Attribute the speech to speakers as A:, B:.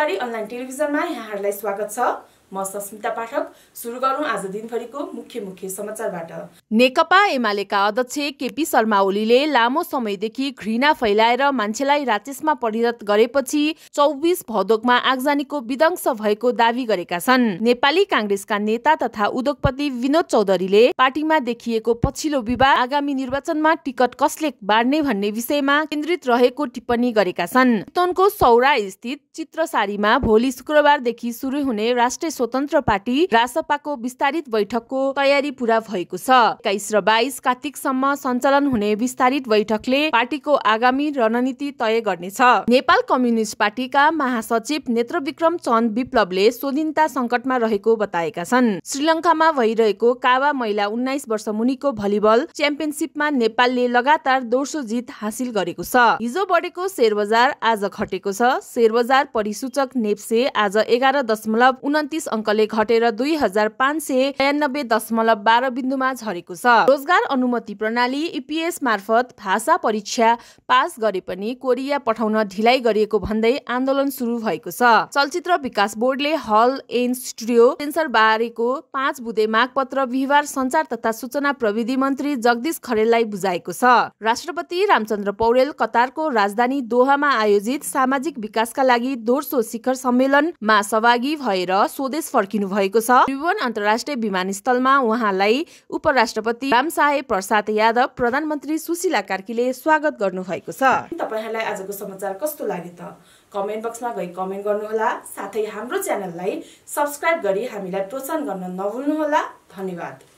A: Nepali online टेलिभिजनमा यहाँहरूलाई स्वागत छ। म सस्मिता पाठक। सुरु गरौँ आज दिनभरिको मुख्य समाचारबाट।
B: नेकपा एमालेका अध्यक्ष केपी शर्मा ओलीले लामो समयदेखि घृणा फैलाएर मान्छेलाई राक्षसमा परिणत गरेपछि 24 भदौमा आगजनीको विध्वंस भएको दावी गरेका छन्। नेपाली कांग्रेसका नेता तथा उद्योगपति विनोद चौधरीले पार्टीमा देखिएको पछिल्लो विवाद आगामी निर्वाचनमा टिकट कसले बाँड्ने भन्ने विषयमा केन्द्रित रहेको टिप्पणी गरेका छन्। चितवनको सौरा स्थित चित्रसारीमा भोलि शुक्रबारदेखि सुरु हुने राष्ट्रिय स्वतन्त्र पार्टी रासपाको विस्तारित बैठकको तयारी पूरा भएको छ। 21 र 22 कार्तिकसम्म सञ्चालन हुने विस्तारित बैठकले पार्टीको आगामी रणनीति तय गर्नेछ। नेपाल कम्युनिस्ट पार्टीका महासचिव नेत्रविक्रम चन्द विप्लवले स्वाधीनता संकटमा रहेको बताएका छन्। श्रीलङ्कामा भइरहेको काबा महिला 19 वर्ष मुनिको भलिबल च्याम्पियनशिपमा नेपालले लगातार दोस्रो जित हासिल गरेको छ। हिजो बढेको शेयर बजार आज घटेको छ। शेयर बजार परिसूचक नेप्से आज 11.29 अङ्कले घटेर 2592.12 बिन्दुमा झरेको छ। रोजगार अनुमति प्रणाली EPS मार्फत भाषा परीक्षा पास गरे पनि कोरिया पठाउन ढिलाइ गरिएको भन्दै आन्दोलन सुरु भएको छ। चलचित्र विकास बोर्डले हल एन्ड स्टुडियो सेन्सर बारेको 5 बुँदे मागपत्र बिहिबार सञ्चार तथा सूचना प्रविधि मन्त्री जगदीश खरेललाई बुझाएको छ। राष्ट्रपति रामचन्द्र पौडेल कतारको राजधानी दोहामा आयोजित सामाजिक विकासका लागि दोस्रो शिखर सम्मेलनमा सहभागी भएर स्वदेश फर्किनु भएको छ। त्रिभुवन अन्तर्राष्ट्रिय विमानस्थलमा उहाँलाई उपराष्ट्रपति रामसाहेब प्रसाद यादव, प्रधानमन्त्री सुशीला कार्कीले स्वागत गर्नु भएको छ।
A: तपाईहरुलाई आजको समाचार कस्तो लाग्यो त कमेन्ट बक्समा गई कमेन्ट गर्नुहोला। साथै हाम्रो च्यानललाई सब्स्क्राइब गरी हामीलाई प्रोत्साहन गर्न नभुल्नुहोला। धन्यवाद।